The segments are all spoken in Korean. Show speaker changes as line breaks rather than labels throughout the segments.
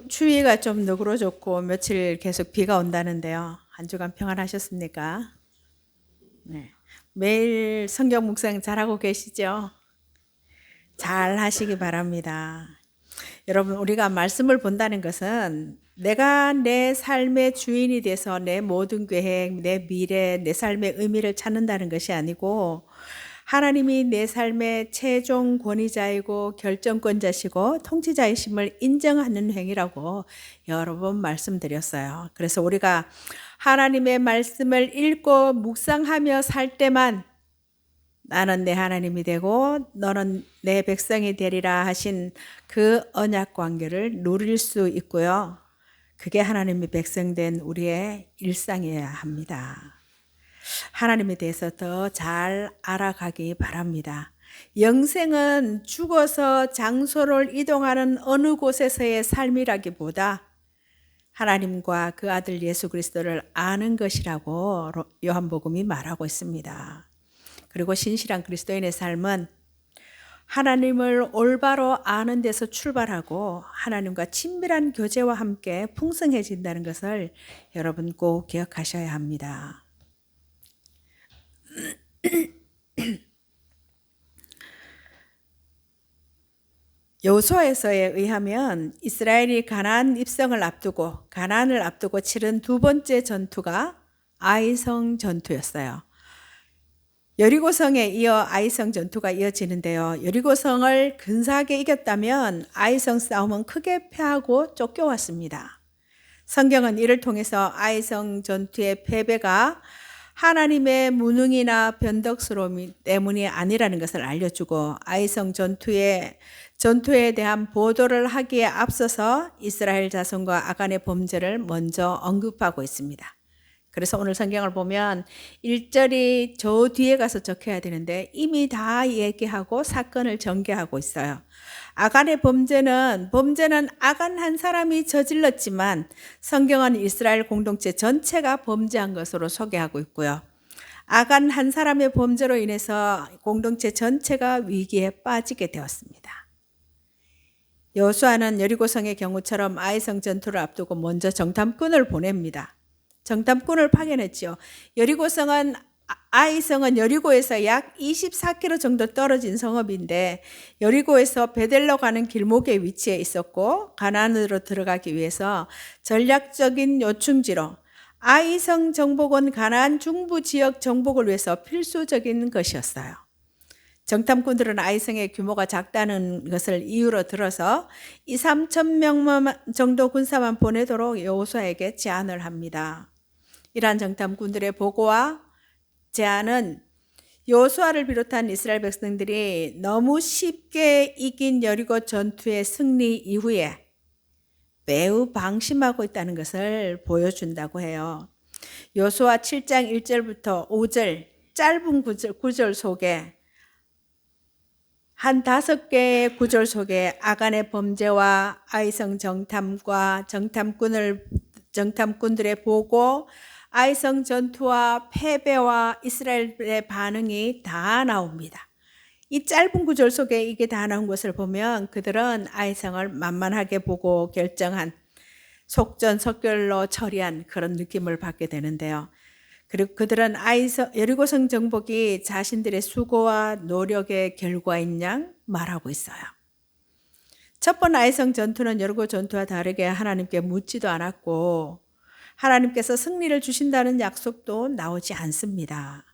추위가 좀 너그러졌고 며칠 계속 비가 온다는데요. 한 주간 평안하셨습니까? 네. 매일 성경 묵상 잘하고 계시죠? 잘 하시기 바랍니다. 여러분, 우리가 말씀을 본다는 것은 내가 내 삶의 주인이 돼서 내 모든 계획, 내 미래, 내 삶의 의미를 찾는다는 것이 아니고 하나님이 내 삶의 최종 권위자이고 결정권자시고 통치자이심을 인정하는 행위라고 여러 번 말씀드렸어요. 그래서 우리가 하나님의 말씀을 읽고 묵상하며 살 때만 나는 내 하나님이 되고 너는 내 백성이 되리라 하신 그 언약 관계를 누릴 수 있고요. 그게 하나님의 백성된 우리의 일상이어야 합니다. 하나님에 대해서 더 잘 알아가기 바랍니다. 영생은 죽어서 장소를 이동하는 어느 곳에서의 삶이라기보다 하나님과 그 아들 예수 그리스도를 아는 것이라고 요한복음이 말하고 있습니다. 그리고 신실한 그리스도인의 삶은 하나님을 올바로 아는 데서 출발하고 하나님과 친밀한 교제와 함께 풍성해진다는 것을 여러분 꼭 기억하셔야 합니다. 여호수아서에 의하면 이스라엘이 가나안 입성을 앞두고 가나안을 앞두고 치른 두 번째 전투가 아이성 전투였어요. 여리고성에 이어 아이성 전투가 이어지는데요. 여리고성을 근사하게 이겼다면 아이성 싸움은 크게 패하고 쫓겨왔습니다. 성경은 이를 통해서 아이성 전투의 패배가 하나님의 무능이나 변덕스러움 때문이 아니라는 것을 알려주고 아이성 전투에 대한 보도를 하기에 앞서서 이스라엘 자손과 아간의 범죄를 먼저 언급하고 있습니다. 그래서 오늘 성경을 보면 1절이 저 뒤에 가서 적혀야 되는데 이미 다 얘기하고 사건을 전개하고 있어요. 아간의 범죄는 아간 한 사람이 저질렀지만 성경은 이스라엘 공동체 전체가 범죄한 것으로 소개하고 있고요. 아간 한 사람의 범죄로 인해서 공동체 전체가 위기에 빠지게 되었습니다. 여호수아는 여리고성의 경우처럼 아이성 전투를 앞두고 먼저 정탐꾼을 보냅니다. 정탐꾼을 파견했죠. 아이성은 여리고에서 약 24km 정도 떨어진 성읍인데 여리고에서 베델로 가는 길목에 위치해 있었고 가나안으로 들어가기 위해서 전략적인 요충지로 아이성 정복은 가나안 중부 지역 정복을 위해서 필수적인 것이었어요. 정탐꾼들은 아이성의 규모가 작다는 것을 이유로 들어서 3천 명 정도 군사만 보내도록 여호수아에게 제안을 합니다. 이러한 정탐꾼들의 보고와 제안은 여호수아를 비롯한 이스라엘 백성들이 너무 쉽게 이긴 여리고 전투의 승리 이후에 매우 방심하고 있다는 것을 보여준다고 해요. 여호수아 7장 1절부터 5절 짧은 구절 속에 한 5개의 구절 속에 아간의 범죄와 아이성 정탐과 정탐꾼들의 보고 아이성 전투와 패배와 이스라엘의 반응이 다 나옵니다. 이 짧은 구절 속에 이게 다 나온 것을 보면 그들은 아이성을 만만하게 보고 결정한 속전속결로 처리한 그런 느낌을 받게 되는데요. 그리고 그들은 여리고성 정복이 자신들의 수고와 노력의 결과인 양 말하고 있어요. 첫 번 아이성 전투는 여리고 전투와 다르게 하나님께 묻지도 않았고 하나님께서 승리를 주신다는 약속도 나오지 않습니다.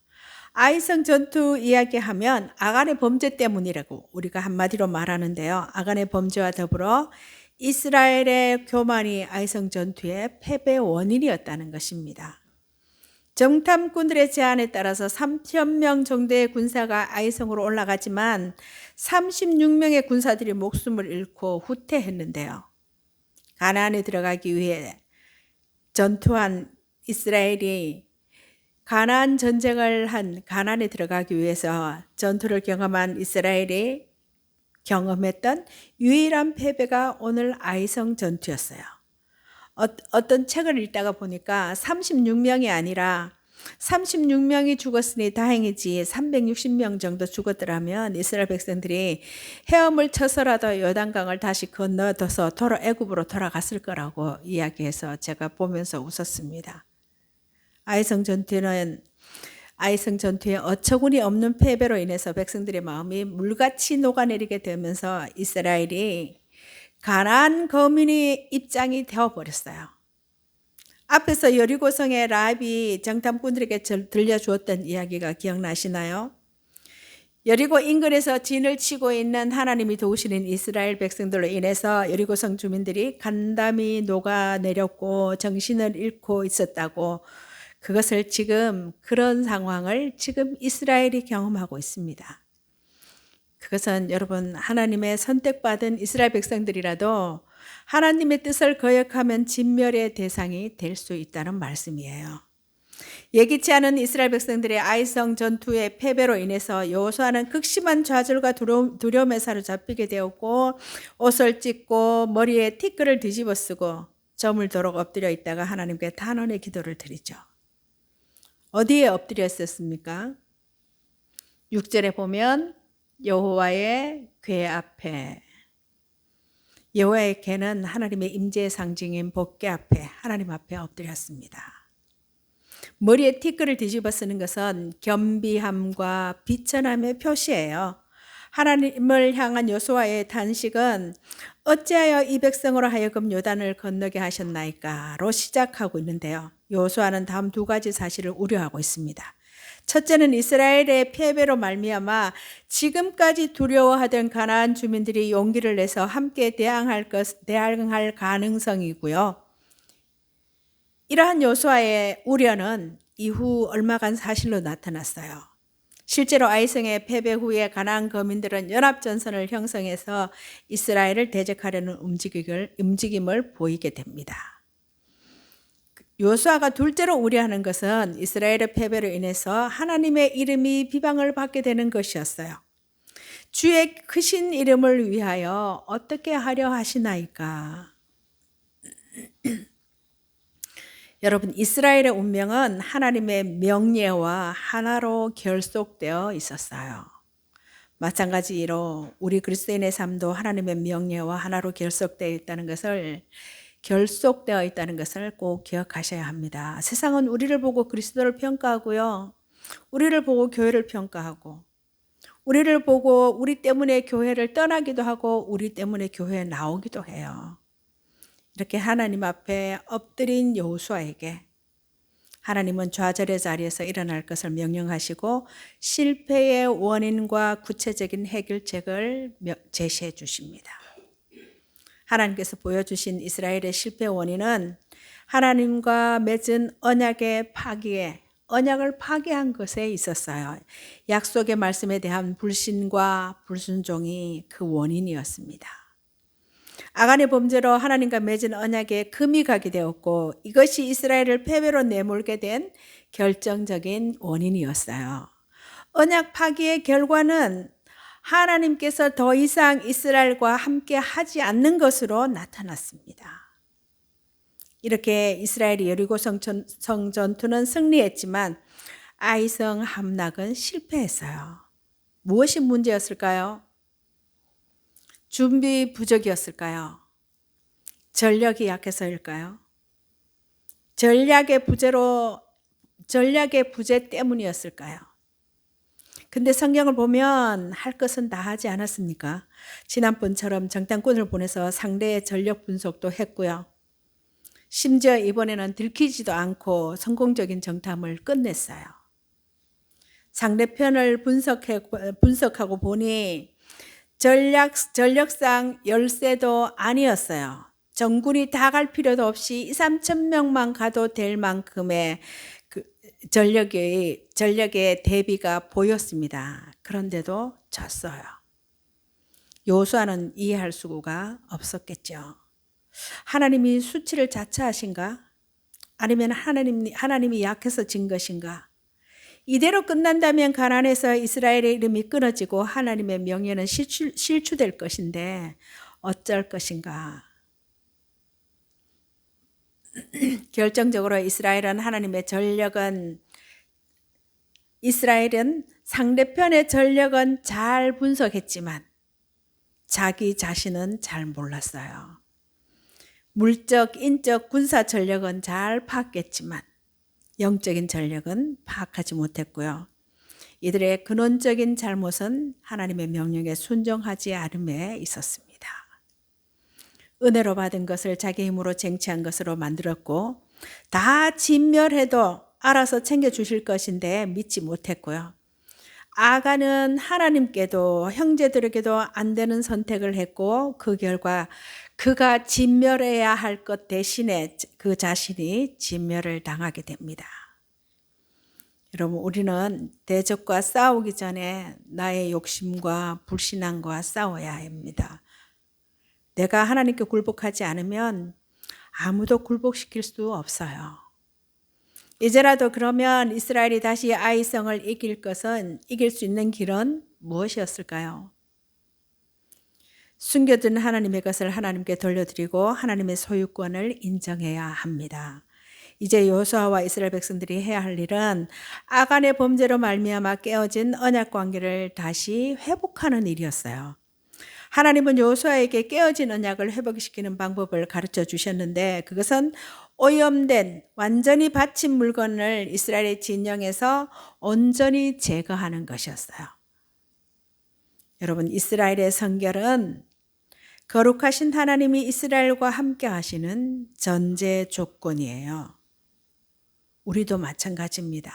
아이성 전투 이야기하면 아간의 범죄 때문이라고 우리가 한마디로 말하는데요. 아간의 범죄와 더불어 이스라엘의 교만이 아이성 전투의 패배 원인이었다는 것입니다. 정탐꾼들의 제안에 따라서 3,000명 정도의 군사가 아이성으로 올라가지만 36명의 군사들이 목숨을 잃고 후퇴했는데요. 가나안에 들어가기 위해 전투한 이스라엘이 가나안 전쟁을 한 가나안에 들어가기 위해서 전투를 경험한 이스라엘이 경험했던 유일한 패배가 오늘 아이성 전투였어요. 어떤 책을 읽다가 보니까 36명이 아니라 36명이 죽었으니 다행이지 360명 정도 죽었더라면 이스라엘 백성들이 헤엄을 쳐서라도 요단강을 다시 건너서 애굽으로 돌아갔을 거라고 이야기해서 제가 보면서 웃었습니다. 아이성 전투에 어처구니 없는 패배로 인해서 백성들의 마음이 물같이 녹아내리게 되면서 이스라엘이 가나안 거민의 입장이 되어버렸어요. 앞에서 여리고성의 라합이 정탐꾼들에게 들려주었던 이야기가 기억나시나요? 여리고 인근에서 진을 치고 있는 하나님이 도우시는 이스라엘 백성들로 인해서 여리고성 주민들이 간담이 녹아내렸고 정신을 잃고 있었다고, 그것을 그런 상황을 지금 이스라엘이 경험하고 있습니다. 그것은 여러분, 하나님의 선택받은 이스라엘 백성들이라도 하나님의 뜻을 거역하면 진멸의 대상이 될 수 있다는 말씀이에요. 예기치 않은 이스라엘 백성들의 아이성 전투의 패배로 인해서 여호수아는 극심한 좌절과 두려움에 사로잡히게 되었고, 옷을 찢고 머리에 티끌을 뒤집어 쓰고 저물도록 엎드려 있다가 하나님께 단언의 기도를 드리죠. 어디에 엎드려 있었습니까? 6절에 보면 여호와의 궤 앞에, 여호와의 궤는 하나님의 임재의 상징인 복궤 앞에, 하나님 앞에 엎드렸습니다. 머리에 티끌을 뒤집어 쓰는 것은 겸비함과 비천함의 표시예요. 하나님을 향한 여호수아의 단식은 어찌하여 이 백성으로 하여금 요단을 건너게 하셨나이까로 시작하고 있는데요. 여호수아는 다음 두 가지 사실을 우려하고 있습니다. 첫째는 이스라엘의 패배로 말미암아 지금까지 두려워하던 가나안 주민들이 용기를 내서 함께 대항할 가능성이고요. 이러한 여호수아의 우려는 이후 얼마간 사실로 나타났어요. 실제로 아이성의 패배 후에 가나안 거민들은 연합전선을 형성해서 이스라엘을 대적하려는 움직임을 보이게 됩니다. 여호수아가 둘째로 우려하는 것은 이스라엘의 패배로 인해서 하나님의 이름이 비방을 받게 되는 것이었어요. 주의 크신 이름을 위하여 어떻게 하려 하시나이까. 여러분, 이스라엘의 운명은 하나님의 명예와 하나로 결속되어 있었어요. 마찬가지로 우리 그리스도인의 삶도 하나님의 명예와 하나로 결속되어 있다는 것을 꼭 기억하셔야 합니다. 세상은 우리를 보고 그리스도를 평가하고요, 우리를 보고 교회를 평가하고, 우리를 보고 우리 때문에 교회를 떠나기도 하고 우리 때문에 교회에 나오기도 해요. 이렇게 하나님 앞에 엎드린 여호수아에게 하나님은 좌절의 자리에서 일어날 것을 명령하시고 실패의 원인과 구체적인 해결책을 제시해 주십니다. 하나님께서 보여주신 이스라엘의 실패 원인은 하나님과 맺은 언약을 파기한 것에 있었어요. 약속의 말씀에 대한 불신과 불순종이 그 원인이었습니다. 아간의 범죄로 하나님과 맺은 언약에 금이 가게 되었고, 이것이 이스라엘을 패배로 내몰게 된 결정적인 원인이었어요. 언약 파기의 결과는 하나님께서 더 이상 이스라엘과 함께 하지 않는 것으로 나타났습니다. 이렇게 이스라엘이 여리고성 전투는 승리했지만 아이성 함락은 실패했어요. 무엇이 문제였을까요? 준비 부족이었을까요? 전력이 약해서일까요? 전략의 부재 때문이었을까요? 근데 성경을 보면 할 것은 다 하지 않았습니까? 지난번처럼 정탐꾼을 보내서 상대의 전력 분석도 했고요. 심지어 이번에는 들키지도 않고 성공적인 정탐을 끝냈어요. 상대편을 분석하고 보니 전력상 열세도 아니었어요. 정군이 다 갈 필요도 없이 2-3천 명만 가도 될 만큼의 전력의 대비가 보였습니다. 그런데도 졌어요. 여호수아는 이해할 수가 없었겠죠. 하나님이 수치를 자처하신가? 아니면 하나님이 약해서 진 것인가? 이대로 끝난다면 가나안에서 이스라엘의 이름이 끊어지고 하나님의 명예는 실추될 것인데 어쩔 것인가? 결정적으로 이스라엘은 하나님의 전력은 이스라엘은 상대편의 전력은 잘 분석했지만 자기 자신은 잘 몰랐어요. 물적, 인적, 군사 전력은 잘 파악했지만 영적인 전력은 파악하지 못했고요. 이들의 근원적인 잘못은 하나님의 명령에 순종하지 않음에 있었습니다. 은혜로 받은 것을 자기 힘으로 쟁취한 것으로 만들었고 다 진멸해도 알아서 챙겨주실 것인데 믿지 못했고요. 아간은 하나님께도 형제들에게도 안 되는 선택을 했고 그 결과 그가 진멸해야 할 것 대신에 그 자신이 진멸을 당하게 됩니다. 여러분, 우리는 대적과 싸우기 전에 나의 욕심과 불신앙과 싸워야 합니다. 내가 하나님께 굴복하지 않으면 아무도 굴복시킬 수 없어요. 이제라도 그러면 이스라엘이 다시 아이성을 이길 수 있는 길은 무엇이었을까요? 숨겨둔 하나님의 것을 하나님께 돌려드리고 하나님의 소유권을 인정해야 합니다. 이제 여호수아와 이스라엘 백성들이 해야 할 일은 아간의 범죄로 말미암아 깨어진 언약 관계를 다시 회복하는 일이었어요. 하나님은 여호수아에게 깨어진 언약을 회복시키는 방법을 가르쳐 주셨는데 그것은 오염된 완전히 바친 물건을 이스라엘의 진영에서 온전히 제거하는 것이었어요. 여러분, 이스라엘의 성결은 거룩하신 하나님이 이스라엘과 함께 하시는 전제 조건이에요. 우리도 마찬가지입니다.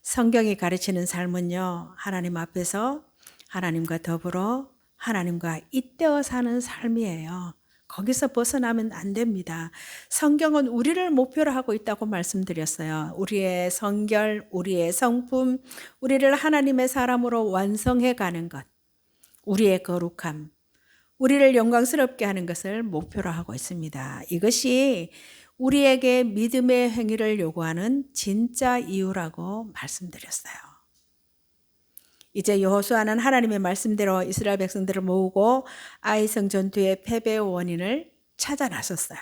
성경이 가르치는 삶은요, 하나님 앞에서 하나님과 더불어 하나님과 잇대어 사는 삶이에요. 거기서 벗어나면 안 됩니다. 성경은 우리를 목표로 하고 있다고 말씀드렸어요. 우리의 성결, 우리의 성품, 우리를 하나님의 사람으로 완성해 가는 것, 우리의 거룩함, 우리를 영광스럽게 하는 것을 목표로 하고 있습니다. 이것이 우리에게 믿음의 행위를 요구하는 진짜 이유라고 말씀드렸어요. 이제 여호수아는 하나님의 말씀대로 이스라엘 백성들을 모으고 아이성 전투의 패배의 원인을 찾아 나섰어요.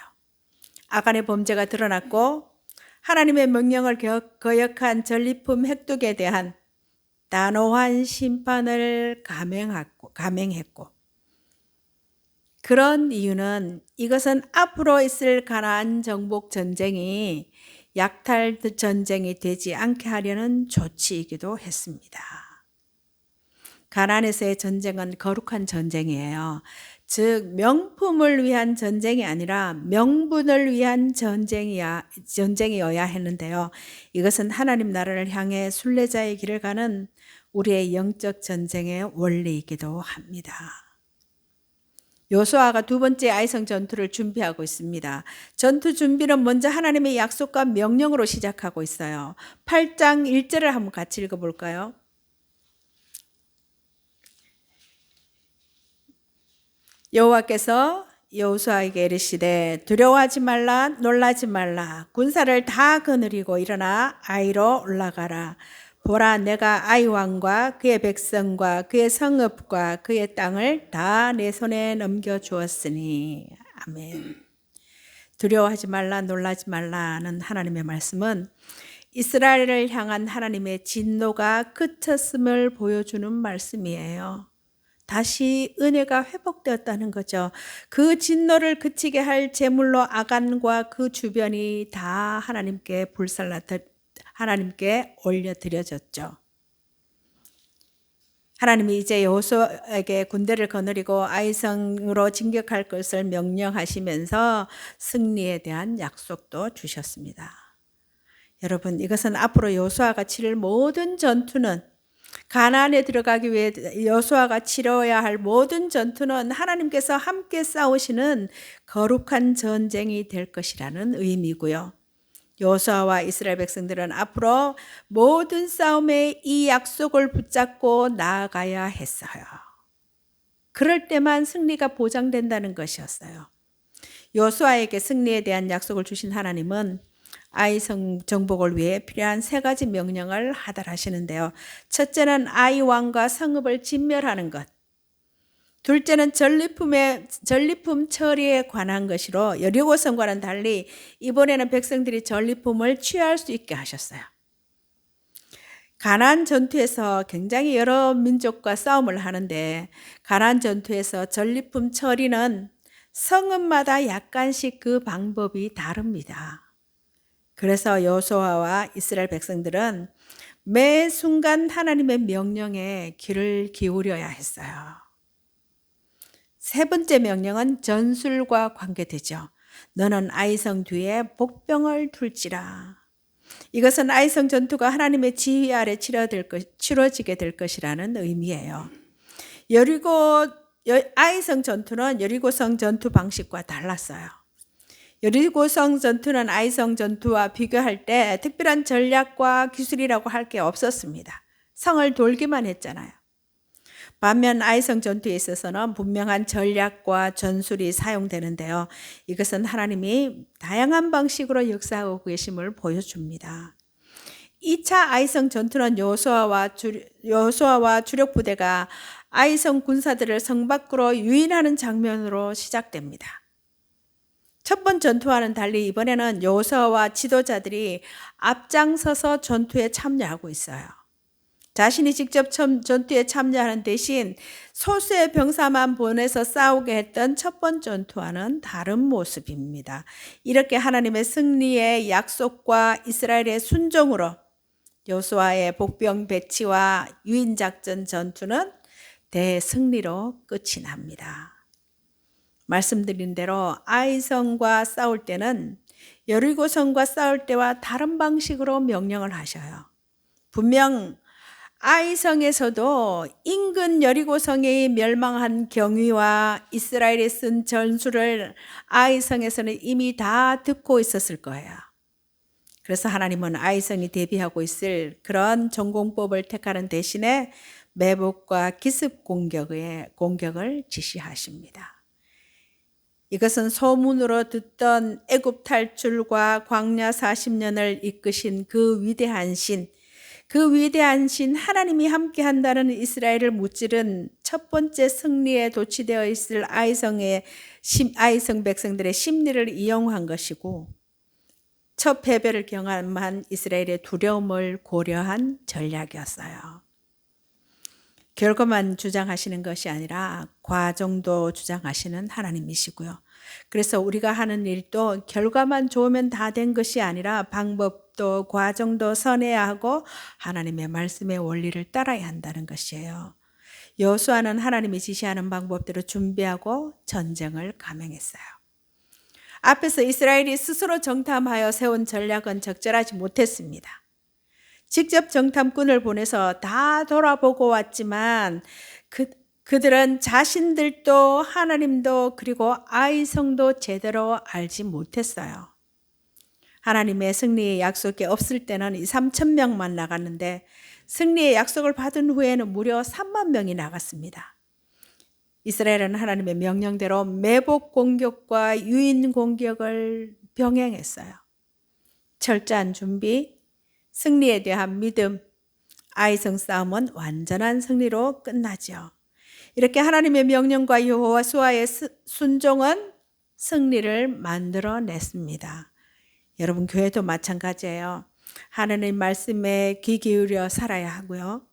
아간의 범죄가 드러났고 하나님의 명령을 거역한 전리품 획득에 대한 단호한 심판을 감행했고 그런 이유는 이것은 앞으로 있을 가나안 정복 전쟁이 약탈 전쟁이 되지 않게 하려는 조치이기도 했습니다. 가나안에서의 전쟁은 거룩한 전쟁이에요. 즉 명품을 위한 전쟁이 아니라 명분을 위한 전쟁이어야 했는데요. 이것은 하나님 나라를 향해 순례자의 길을 가는 우리의 영적 전쟁의 원리이기도 합니다. 여호수아가 두 번째 아이성 전투를 준비하고 있습니다. 전투 준비는 먼저 하나님의 약속과 명령으로 시작하고 있어요. 8장 1절을 한번 같이 읽어볼까요? 여호와께서 여호수아에게 이르시되 두려워하지 말라 놀라지 말라 군사를 다 거느리고 일어나 아이로 올라가라. 보라 내가 아이 왕과 그의 백성과 그의 성읍과 그의 땅을 다 내 손에 넘겨주었으니. 아멘. 두려워하지 말라 놀라지 말라는 하나님의 말씀은 이스라엘을 향한 하나님의 진노가 그쳤음을 보여주는 말씀이에요. 다시 은혜가 회복되었다는 거죠. 그 진노를 그치게 할 제물로 아간과 그 주변이 다 하나님께 올려드려졌죠. 하나님이 이제 여호수아에게 군대를 거느리고 아이성으로 진격할 것을 명령하시면서 승리에 대한 약속도 주셨습니다. 여러분, 이것은 앞으로 여호수아가 치를 모든 전투는 가나안에 들어가기 위해 여호수아가 치러야 할 모든 전투는 하나님께서 함께 싸우시는 거룩한 전쟁이 될 것이라는 의미고요. 여호수아와 이스라엘 백성들은 앞으로 모든 싸움에 이 약속을 붙잡고 나아가야 했어요. 그럴 때만 승리가 보장된다는 것이었어요. 여호수아에게 승리에 대한 약속을 주신 하나님은 아이성 정복을 위해 필요한 세 가지 명령을 하달하시는데요. 첫째는 아이 왕과 성읍을 진멸하는 것. 둘째는 전리품 처리에 관한 것이로 여리고성과는 달리 이번에는 백성들이 전리품을 취할 수 있게 하셨어요. 가나안 전투에서 굉장히 여러 민족과 싸움을 하는데 가나안 전투에서 전리품 처리는 성읍마다 약간씩 그 방법이 다릅니다. 그래서 여호수아와 이스라엘 백성들은 매 순간 하나님의 명령에 귀를 기울여야 했어요. 세 번째 명령은 전술과 관계되죠. 너는 아이성 뒤에 복병을 둘지라. 이것은 아이성 전투가 하나님의 지휘 아래 치러지게 될 것이라는 의미예요. 아이성 전투는 여리고성 전투 방식과 달랐어요. 여리고성 전투는 아이성 전투와 비교할 때 특별한 전략과 기술이라고 할 게 없었습니다. 성을 돌기만 했잖아요. 반면 아이성 전투에 있어서는 분명한 전략과 전술이 사용되는데요. 이것은 하나님이 다양한 방식으로 역사하고 계심을 보여줍니다. 2차 아이성 전투는 여호수아와 주력 부대가 아이성 군사들을 성 밖으로 유인하는 장면으로 시작됩니다. 첫 번 전투와는 달리 이번에는 여호수아와 지도자들이 앞장서서 전투에 참여하고 있어요. 자신이 직접 전투에 참여하는 대신 소수의 병사만 보내서 싸우게 했던 첫 번 전투와는 다른 모습입니다. 이렇게 하나님의 승리의 약속과 이스라엘의 순종으로 여호수아의 복병 배치와 유인작전 전투는 대승리로 끝이 납니다. 말씀드린 대로 아이성과 싸울 때는 여리고성과 싸울 때와 다른 방식으로 명령을 하셔요. 분명 아이성에서도 인근 여리고성이 멸망한 경위와 이스라엘이 쓴 전술을 아이성에서는 이미 다 듣고 있었을 거예요. 그래서 하나님은 아이성이 대비하고 있을 그런 전공법을 택하는 대신에 매복과 기습 공격을 지시하십니다. 이것은 소문으로 듣던 애굽 탈출과 광야 40년을 이끄신 그 위대한 신 하나님이 함께 한다는 이스라엘을 무찌른 첫 번째 승리에 도취되어 있을 아이성 백성들의 심리를 이용한 것이고 첫 패배를 경험한 이스라엘의 두려움을 고려한 전략이었어요. 결과만 주장하시는 것이 아니라 과정도 주장하시는 하나님이시고요. 그래서 우리가 하는 일도 결과만 좋으면 다 된 것이 아니라 방법도 과정도 선해야 하고 하나님의 말씀의 원리를 따라야 한다는 것이에요. 여호수아는 하나님이 지시하는 방법대로 준비하고 전쟁을 감행했어요. 앞에서 이스라엘이 스스로 정탐하여 세운 전략은 적절하지 못했습니다. 직접 정탐꾼을 보내서 다 돌아보고 왔지만 그들은 자신들도 하나님도 그리고 아이성도 제대로 알지 못했어요. 하나님의 승리의 약속이 없을 때는 3천 명만 나갔는데 승리의 약속을 받은 후에는 무려 3만 명이 나갔습니다. 이스라엘은 하나님의 명령대로 매복 공격과 유인 공격을 병행했어요. 철저한 준비, 승리에 대한 믿음, 아이성 싸움은 완전한 승리로 끝나죠. 이렇게 하나님의 명령과 여호수아의 순종은 승리를 만들어냈습니다. 여러분 교회도 마찬가지예요. 하나님 말씀에 귀 기울여 살아야 하고요.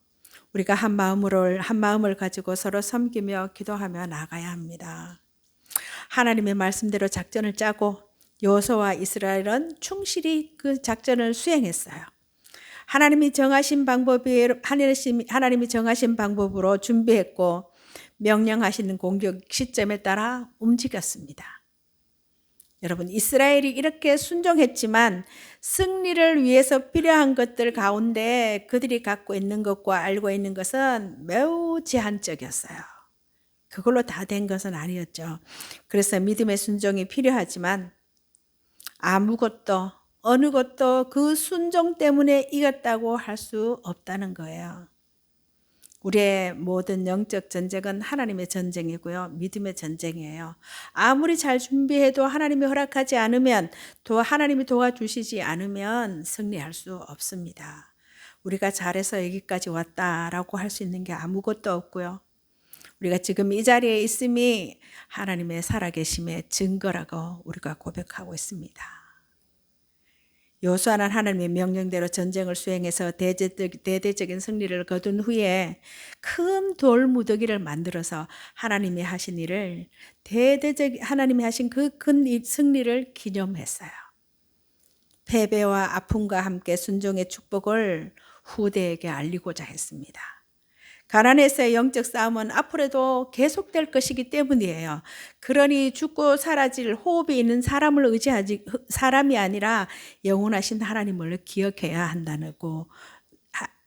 우리가 한 마음을 가지고 서로 섬기며 기도하며 나가야 합니다. 하나님의 말씀대로 작전을 짜고 여호수아와 이스라엘은 충실히 그 작전을 수행했어요. 하나님이 정하신 방법으로 준비했고 명령하시는 공격 시점에 따라 움직였습니다. 여러분, 이스라엘이 이렇게 순종했지만 승리를 위해서 필요한 것들 가운데 그들이 갖고 있는 것과 알고 있는 것은 매우 제한적이었어요. 그걸로 다 된 것은 아니었죠. 그래서 믿음의 순종이 필요하지만 아무것도 어느 것도 그 순종 때문에 이겼다고 할 수 없다는 거예요. 우리의 모든 영적 전쟁은 하나님의 전쟁이고요. 믿음의 전쟁이에요. 아무리 잘 준비해도 하나님이 허락하지 않으면 또 하나님이 도와주시지 않으면 승리할 수 없습니다. 우리가 잘해서 여기까지 왔다라고 할 수 있는 게 아무것도 없고요. 우리가 지금 이 자리에 있음이 하나님의 살아계심의 증거라고 우리가 고백하고 있습니다. 여호수아는 하나님의 명령대로 전쟁을 수행해서 대대적인 승리를 거둔 후에 큰 돌무더기를 만들어서 하나님이 하신 일을 하나님이 하신 그 큰 승리를 기념했어요. 패배와 아픔과 함께 순종의 축복을 후대에게 알리고자 했습니다. 가나안에서의 영적 싸움은 앞으로도 계속될 것이기 때문이에요. 그러니 죽고 사라질 호흡이 있는 사람을 의지하지 사람이 아니라 영원하신 하나님을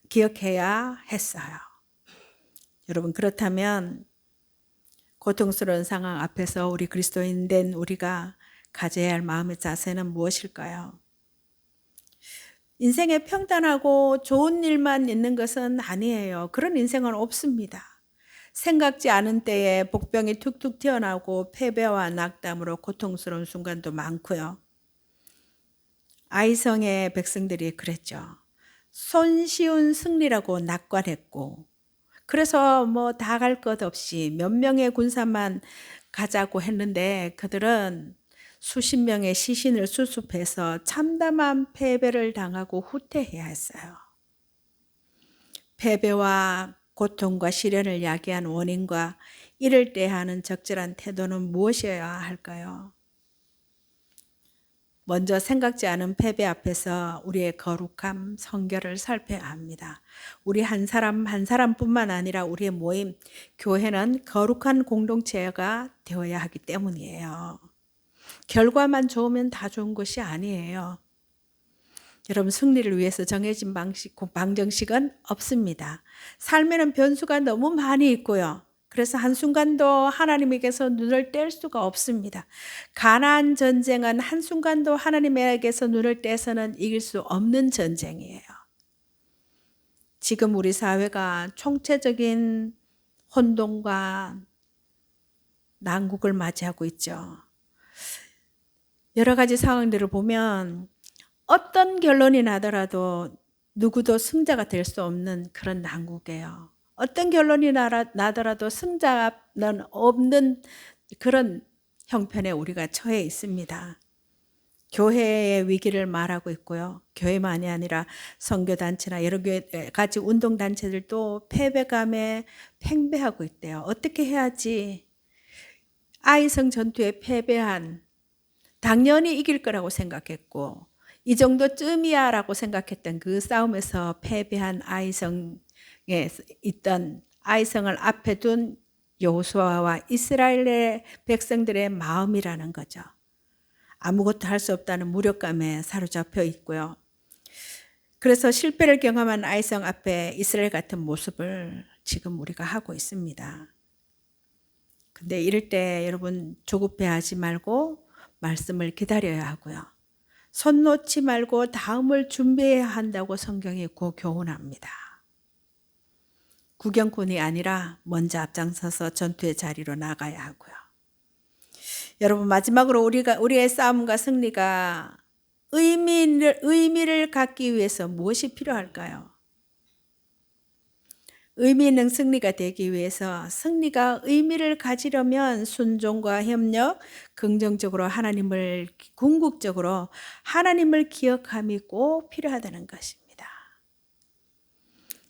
기억해야 했어요. 여러분, 그렇다면 고통스러운 상황 앞에서 우리 그리스도인 된 우리가 가져야 할 마음의 자세는 무엇일까요? 인생에 평단하고 좋은 일만 있는 것은 아니에요. 그런 인생은 없습니다. 생각지 않은 때에 복병이 툭툭 튀어나오고 패배와 낙담으로 고통스러운 순간도 많고요. 아이성의 백성들이 그랬죠. 손쉬운 승리라고 낙관했고, 그래서 뭐 다 갈 것 없이 몇 명의 군사만 가자고 했는데 그들은 수십 명의 시신을 수습해서 참담한 패배를 당하고 후퇴해야 했어요. 패배와 고통과 시련을 야기한 원인과 이럴 때 하는 적절한 태도는 무엇이어야 할까요? 먼저 생각지 않은 패배 앞에서 우리의 거룩함, 성결을 살펴야 합니다. 우리 한 사람 한 사람뿐만 아니라 우리의 모임, 교회는 거룩한 공동체가 되어야 하기 때문이에요. 결과만 좋으면 다 좋은 것이 아니에요. 여러분, 승리를 위해서 정해진 방정식은 없습니다. 삶에는 변수가 너무 많이 있고요. 그래서 한순간도 하나님에게서 눈을 뗄 수가 없습니다. 가나안 전쟁은 한순간도 하나님에게서 눈을 떼서는 이길 수 없는 전쟁이에요. 지금 우리 사회가 총체적인 혼돈과 난국을 맞이하고 있죠. 여러 가지 상황들을 보면 어떤 결론이 나더라도 누구도 승자가 될 수 없는 그런 난국이에요. 어떤 결론이 나더라도 승자는 없는 그런 형편에 우리가 처해 있습니다. 교회의 위기를 말하고 있고요. 교회만이 아니라 선교단체나 여러 가지 운동단체들도 패배감에 팽배하고 있대요. 어떻게 해야지? 아이성 전투에 패배한, 당연히 이길 거라고 생각했고 이 정도쯤이야 라고 생각했던 그 싸움에서 패배한 아이성에 있던 아이성을 앞에 둔 여호수아와 이스라엘의 백성들의 마음이라는 거죠. 아무것도 할 수 없다는 무력감에 사로잡혀 있고요. 그래서 실패를 경험한 아이성 앞에 이스라엘 같은 모습을 지금 우리가 하고 있습니다. 근데 이럴 때 여러분 조급해하지 말고 말씀을 기다려야 하고요. 손 놓지 말고 다음을 준비해야 한다고 성경이 교훈합니다. 구경꾼이 아니라 먼저 앞장서서 전투의 자리로 나가야 하고요. 여러분, 마지막으로 우리의 싸움과 승리가 의미를 갖기 위해서 무엇이 필요할까요? 의미 있는 승리가 되기 위해서 승리가 의미를 가지려면 순종과 협력, 긍정적으로 궁극적으로 하나님을 기억함이 꼭 필요하다는 것입니다.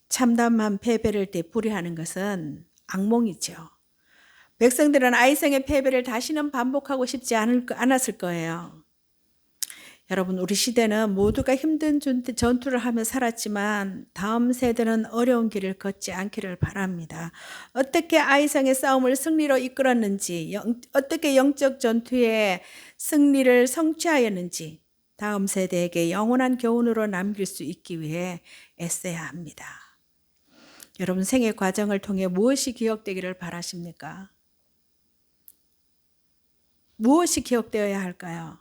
참담한 패배를 되풀이하는 것은 악몽이죠. 백성들은 아이성의 패배를 다시는 반복하고 싶지 않았을 거예요. 여러분, 우리 시대는 모두가 힘든 전투를 하며 살았지만 다음 세대는 어려운 길을 걷지 않기를 바랍니다. 어떻게 아이성의 싸움을 승리로 이끌었는지, 어떻게 영적 전투의 승리를 성취하였는지 다음 세대에게 영원한 교훈으로 남길 수 있기 위해 애써야 합니다. 여러분, 생애 과정을 통해 무엇이 기억되기를 바라십니까? 무엇이 기억되어야 할까요?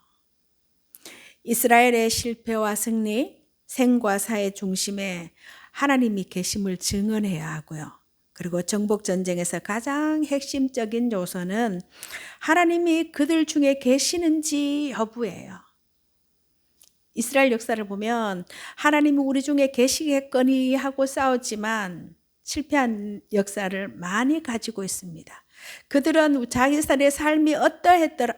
이스라엘의 실패와 승리, 생과 사의 중심에 하나님이 계심을 증언해야 하고요. 그리고 정복전쟁에서 가장 핵심적인 요소는 하나님이 그들 중에 계시는지 여부예요. 이스라엘 역사를 보면 하나님이 우리 중에 계시겠거니 하고 싸웠지만 실패한 역사를 많이 가지고 있습니다. 그들은 자기들의 삶이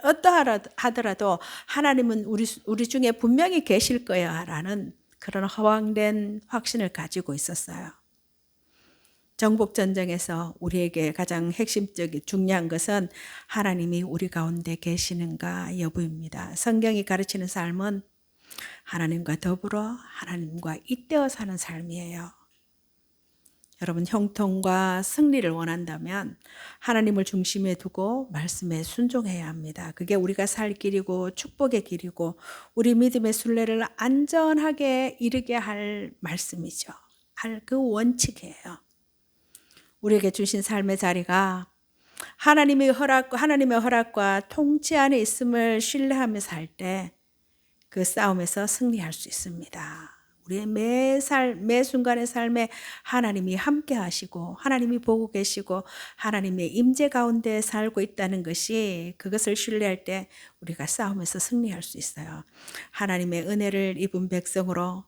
어떠하더라도 하나님은 우리 중에 분명히 계실 거야 라는 그런 허황된 확신을 가지고 있었어요. 정복전쟁에서 우리에게 가장 핵심적인 중요한 것은 하나님이 우리 가운데 계시는가 여부입니다. 성경이 가르치는 삶은 하나님과 더불어 하나님과 잇대어 사는 삶이에요. 여러분, 형통과 승리를 원한다면 하나님을 중심에 두고 말씀에 순종해야 합니다. 그게 우리가 살 길이고 축복의 길이고 우리 믿음의 순례를 안전하게 이르게 할 말씀이죠. 그 원칙이에요. 우리에게 주신 삶의 자리가 하나님의 허락과 통치 안에 있음을 신뢰하며 살 때 그 싸움에서 승리할 수 있습니다. 우리의 매 순간의 삶에 하나님이 함께 하시고 하나님이 보고 계시고 하나님의 임재 가운데 살고 있다는 것이, 그것을 신뢰할 때 우리가 싸움에서 승리할 수 있어요. 하나님의 은혜를 입은 백성으로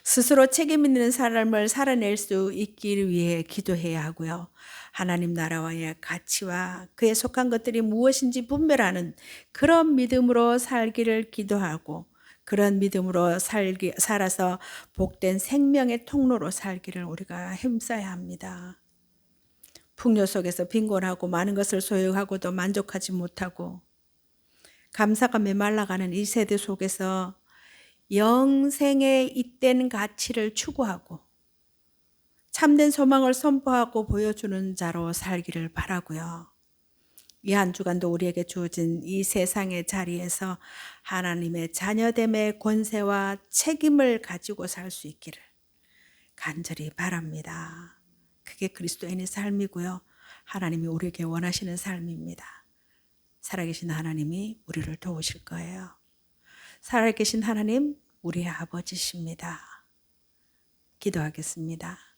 스스로 책임 있는 삶을 살아낼 수 있기 위해 기도해야 하고요. 하나님 나라와의 가치와 그에 속한 것들이 무엇인지 분별하는 그런 믿음으로 살기를 기도하고, 그런 믿음으로 살아서 복된 생명의 통로로 살기를 우리가 힘써야 합니다. 풍요 속에서 빈곤하고 많은 것을 소유하고도 만족하지 못하고 감사가 메말라가는 이 세대 속에서 영생의 잇된 가치를 추구하고 참된 소망을 선포하고 보여주는 자로 살기를 바라고요. 이 한 주간도 우리에게 주어진 이 세상의 자리에서 하나님의 자녀됨의 권세와 책임을 가지고 살 수 있기를 간절히 바랍니다. 그게 그리스도인의 삶이고요. 하나님이 우리에게 원하시는 삶입니다. 살아계신 하나님이 우리를 도우실 거예요. 살아계신 하나님, 우리의 아버지십니다. 기도하겠습니다.